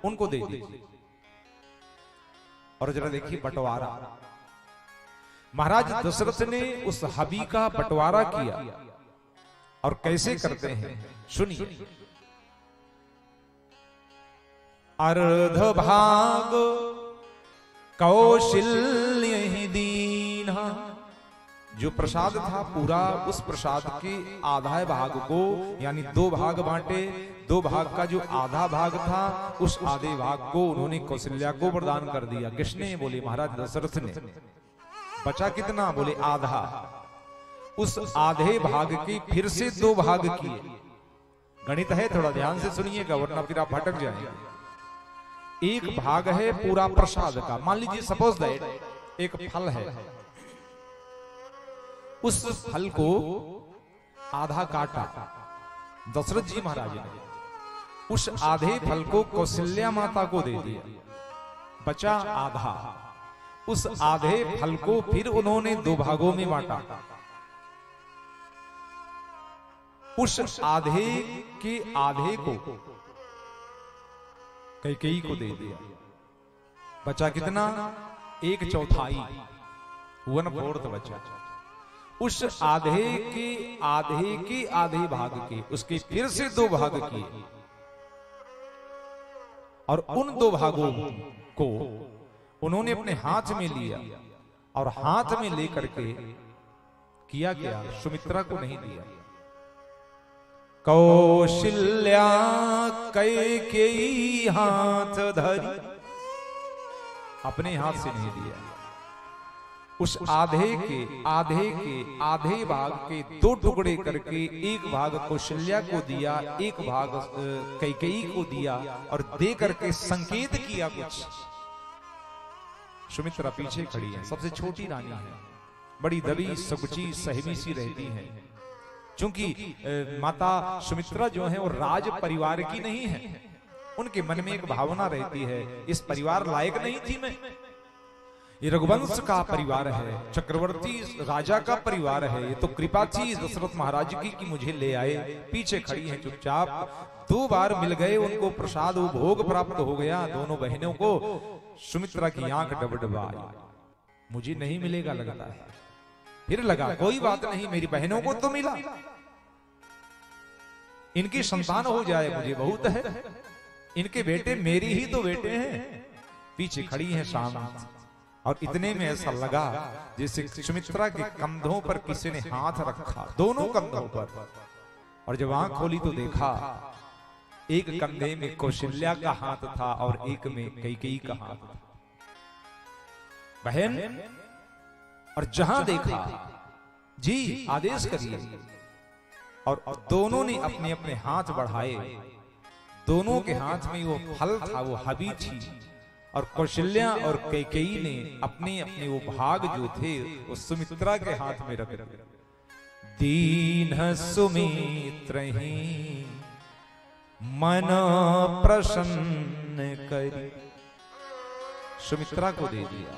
उनको दे दीजिए। और जरा देखिए बंटवारा, महाराज दशरथ ने उस हबी का बंटवारा किया और कैसे करते हैं सुनिए। अर्ध भाग कौशल्य ही दीना, जो प्रसाद था पूरा उस प्रसाद के आधा भाग को यानी 2 भाग बांटे, 2 भाग का जो आधा भाग था उस आधे भाग को उन्होंने कौशल्या को प्रदान कर दिया। किसने? बोले महाराज दशरथ ने। बचा कितना? बोले आधा। उस आधे भाग के फिर से 2 भाग किए। गणित है, थोड़ा ध्यान से सुनिएगा वरना फिर आप भटक जाएंगे। एक भाग है पूरा प्रसाद का, मान लीजिए सपोज दैट एक फल है, उस फल को आधा काटा दशरथ जी महाराज ने, उस आधे फल को कौशल्या माता को दे दिया, बचा आधा। उस आधे फल को फिर उन्होंने 2 भागों में बांटा, उस आधे के आधे को कैकेयी को दे दिया, बचा कितना? 1/4, 1/4 बचा। उस आधे के आधे भाग के उसके फिर से 2 भाग किए और उन 2 भागों को उन्होंने अपने हाथ में लिया और हाथ में लेकर के किया क्या? सुमित्रा को नहीं दिया। कौशल्या कैकेयी हाथ धरी, अपने हाथ से नहीं दिया। उस आधे के आधे भाग के 2 टुकड़े करके एक भाग कौशल्या को दिया, एक भाग कैकेयी को दिया और दे करके संकेत किया कुछ। सुमित्रा पीछे खड़ी है, सबसे छोटी रानी है, बड़ी दबी सकुची सहमी सी रहती है, क्योंकि माता सुमित्रा जो है वो राज परिवार की नहीं है। उनके मन में एक भावना रहती है, इस परिवार लायक नहीं थी मैं, ये रघुवंश का परिवार है, चक्रवर्ती राजा का परिवार है, ये तो कृपा थी दशरथ महाराज की कि मुझे ले आए। पीछे खड़ी है चुपचाप। 2 बार मिल गए उनको प्रसाद, वो भोग प्राप्त हो गया दोनों बहनों को। सुमित्रा की आंख डबडबाई, मुझे नहीं मिलेगा लगता है। फिर लगा कोई बात नहीं, मेरी बहनों को तो मिला, इनकी संतान हो जाए मुझे बहुत है, इनके बेटे मेरी ही तो बेटे हैं। पीछे खड़ी है शांत, और इतने में ऐसा लगा जैसे सुमित्रा के कंधों पर किसी ने हाथ रखा, दोनों कंधों पर। और जब आंख खोली तो देखा एक कंधे में कौशल्या का हाथ था और एक में कैकेयी का हाथ था। बहन, और जहां देखा जी आदेश करिए, और दोनों ने अपने अपने हाथ बढ़ाए। दोनों के हाथ में वो फल था, वो हबी थी, और कौशल्या और कैकेयी ने अपने अपने वो भाग जो थे वो सुमित्रा के हाथ में रख दिए। दीन सुमित्र ही मन प्रसन्न करी, सुमित्रा को दे दिया।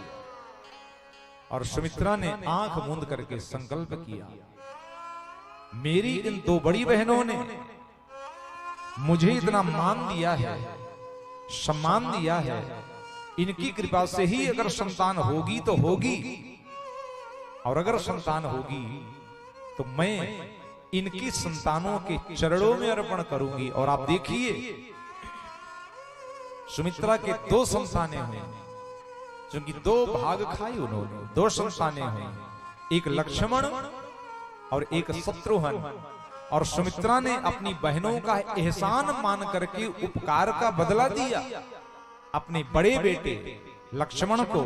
और सुमित्रा ने आंख मूंद करके संकल्प किया, मेरी इन 2 बड़ी बहनों ने मुझे इतना मान दिया है, सम्मान दिया है, इनकी कृपा से ही अगर संतान होगी तो होगी, और अगर संतान होगी तो मैं इनकी संतानों के चरणों में अर्पण करूंगी। और आप देखिए सुमित्रा के 2 संतानें हुई, क्योंकि 2 भाग खाई उन्होंने, 2 संतानें हुई, एक लक्ष्मण और एक शत्रुघ्न। और सुमित्रा ने अपनी बहनों का एहसान मान करके उपकार का बदला दिया। अपने बड़े बेटे लक्ष्मण को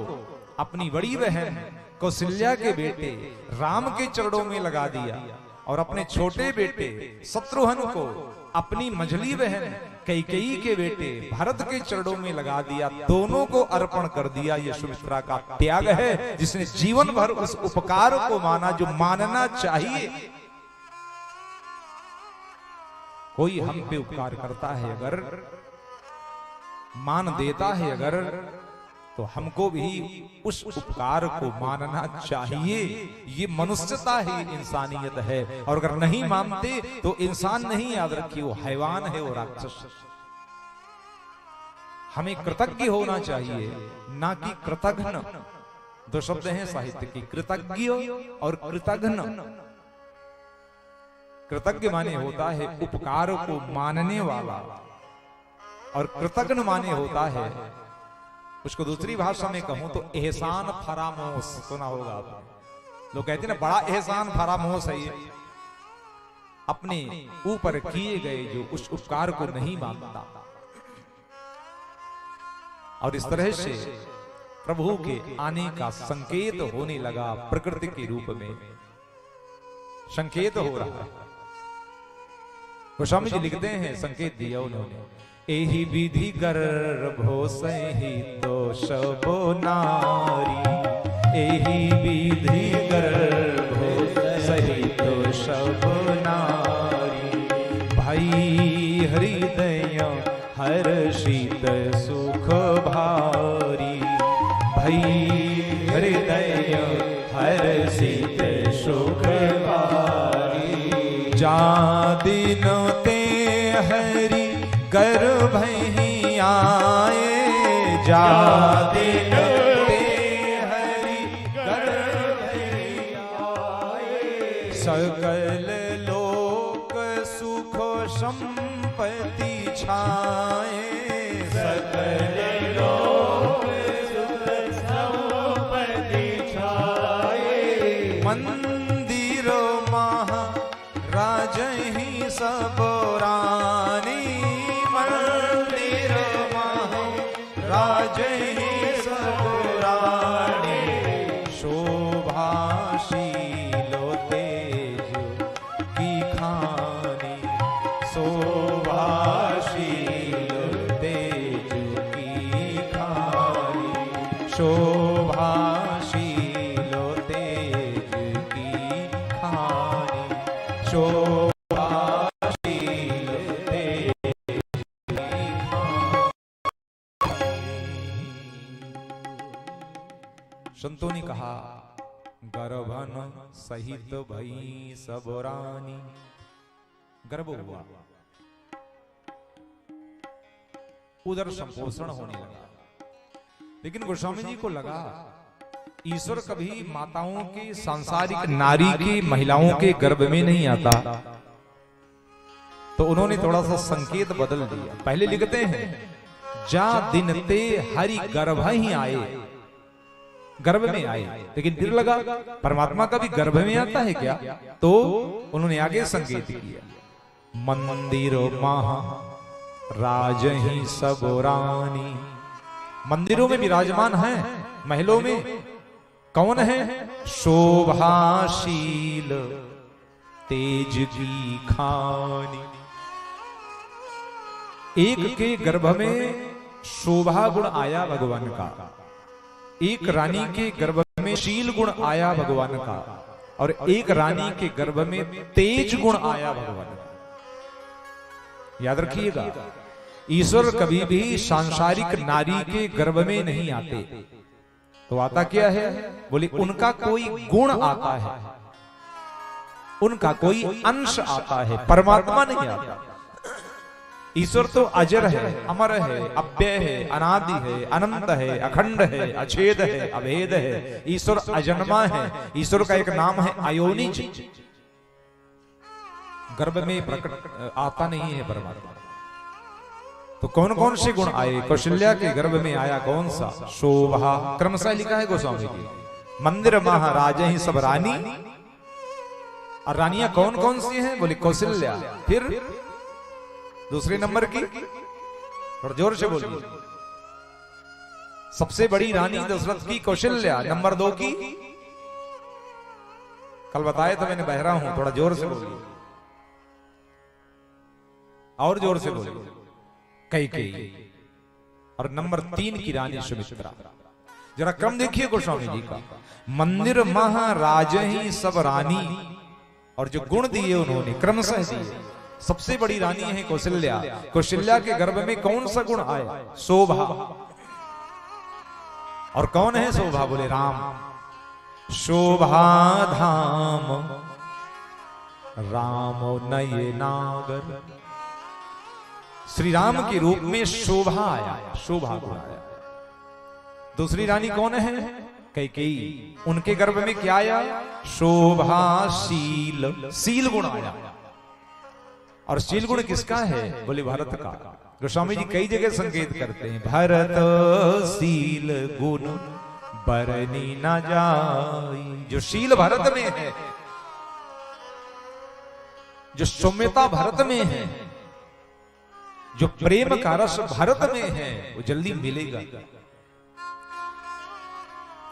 अपनी बड़ी बहन कौशल्या के बेटे राम के चरणों में लगा दिया, और अपने छोटे बेटे शत्रुघ्न को अपनी मझली बहन कैकेयी के बेटे भरत के चरणों में लगा दिया। दोनों को अर्पण कर दिया। ये सुमित्रा का त्याग है, जिसने जीवन भर उस उपकार को माना जो मानना चाहिए। कोई हम पे उपकार करता है अगर, मान देता है अगर, तो हमको भी उस उपकार को मानना चाहिए। ये मनुष्यता है, इंसानियत है। और अगर नहीं मानते तो इंसान नहीं, याद रखिए वो हैवान है, वो राक्षस। हमें कृतज्ञ होना चाहिए, ना कि कृतघ्न। दो शब्द हैं साहित्य की, कृतज्ञ और कृतघ्न। कृतज्ञ माने होता है उपकार को मानने वाला, और कृतघ्न माने होता है, उसको दूसरी भाषा में कहूं तो एहसान फरामोश। सुना होगा आपने, लोग कहते हैं ना बड़ा एहसान फरामोश है ये, अपने ऊपर किए गए जो उस उपकार को नहीं मानता। और इस तरह से प्रभु के आने का संकेत होने लगा, प्रकृति के रूप में संकेत हो रहा है। गोस्वामी जी लिखते हैं, संकेत दिया उन्होंने, एही विधि गर्भो सही तो शबो नारी, एही विधि गर्भो सही तो शबो नारी, भाई हृदय हर्षित सुख भारी, भाई हृदय हर्षित सुख भारी, जा दिन ते हरि गर्भ ही आए, जा दिन ते हरि गर्भ ही आए, सकल लोक सुख संपत्ति छाए, सकल लोक सुख संपत्ति छाए, मंदिर महाराज ही सब रानी, मंदिर महाराज ही सब रानी, शोभाशीलो तेज की खानी, शोभाशीलो तेज की खानी, शोभाशीलो तेज की खानी, शोभाशीलो तेज की खानी। संतों ने कहा, गर्भन सहित भई सब रानी, गर्भ हुआ, उदर संपोषण होने लगा। लेकिन गोस्वामी जी को लगा ईश्वर कभी माताओं के, सांसारिक नारी के, महिलाओं के गर्भ में नहीं आता, तो उन्होंने थोड़ा सा संकेत बदल दिया। पहले लिखते हैं, जा दिन ते हरि गर्भ ही आए, गर्भ में आए, लेकिन फिर लगा परमात्मा का भी गर्भ में आता है क्या? तो उन्होंने आगे संकेत किया, मंदिर महाराज ही सब रानी, मंदिरों में विराजमान हैं, महलों में कौन है? शोभाशील तेज की खानी, एक के गर्भ में शोभा गुण आया भगवान का, एक रानी के गर्भ में शील गुण आया भगवान का, और एक रानी के गर्भ में तेज गुण आया भगवान का। याद रखिएगा, ईश्वर कभी भी सांसारिक नारी के गर्भ में नहीं आते, तो आता क्या है? बोले उनका कोई गुण आता है, उनका कोई अंश आता है, परमात्मा नहीं आता। ईश्वर तो अजर है, अमर है, अव्यय है, अनादि है, अनंत है, अखंड है, अछेद है, अभेद है। ईश्वर अजन्मा है। ईश्वर का एक नाम है अयोनिज, गर्भ में प्रकट आता नहीं है परमात्मा। तो कौन कौन से गुण आए? कौशल्या के गर्भ में आया कौन सा? शोभा, क्रमशः लिखा है गोस्वामी जी। मंदिर महाराज ही सब रानी, और रानियां कौन कौन सी हैं? बोले कौशल्या। फिर दूसरे नंबर की, थोड़ा जोर से बोलिए। सबसे बड़ी रानी दशरथ की कौशल्या। नंबर 2 की, कल बताया तो मैंने, बहरा हूं, थोड़ा जोर से बोलिए, और जोर से बोलिए। कैकेयी। और नंबर 3 की रानी सुमित्रा। जरा क्रम देखिए गोस्वामी जी का। मंदिर महाराज ही सब रानी, और जो गुण दिए उन्होंने क्रमशः दिए। सबसे बड़ी रानी है कौशल्या। कौशल्या के गर्भ में कौन सा गुण आया? शोभा। और कौन है शोभा? बोले राम। शोभा धाम राम नये नागर, श्री राम के रूप में शोभा आया, शोभा गुण आया। दूसरी रानी कौन है? कैकेयी। उनके गर्भ में क्या आया? शोभाशील, शील गुण आया। और शील गुण किसका है? बोले भरत का। गोस्वामी जी कई जगह संकेत करते हैं, भरत शील गुण बरनी न जाई। जो शील भरत में है, जो सौम्यता भरत में है, जो प्रेम का रस भारत में है, वो जल्दी मिलेगा।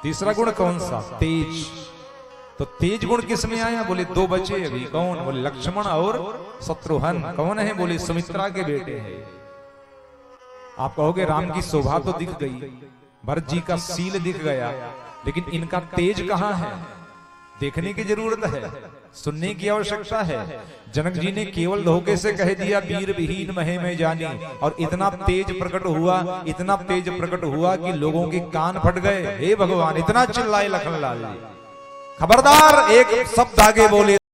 तीसरा गुण कौन सा? तेज। तो तेज गुण किस में आया? बोले दो बच्चे अभी। कौन? बोले लक्ष्मण और शत्रुघ्न। कौन है? बोले सुमित्रा के बेटे हैं। आप कहोगे राम की शोभा तो दिख गई, भरत जी का शील दिख गया, लेकिन इनका तेज कहां है? देखने की जरूरत है, सुनने की आवश्यकता है। जनक जी ने केवल धोखे से कह दिया वीर विहीन महे में जानी, और इतना तेज प्रकट हुआ, इतना तेज प्रकट हुआ कि लोगों के कान फट गए। हे भगवान, इतना चिल्लाए लखनलाल जी, खबरदार एक शब्द आगे बोले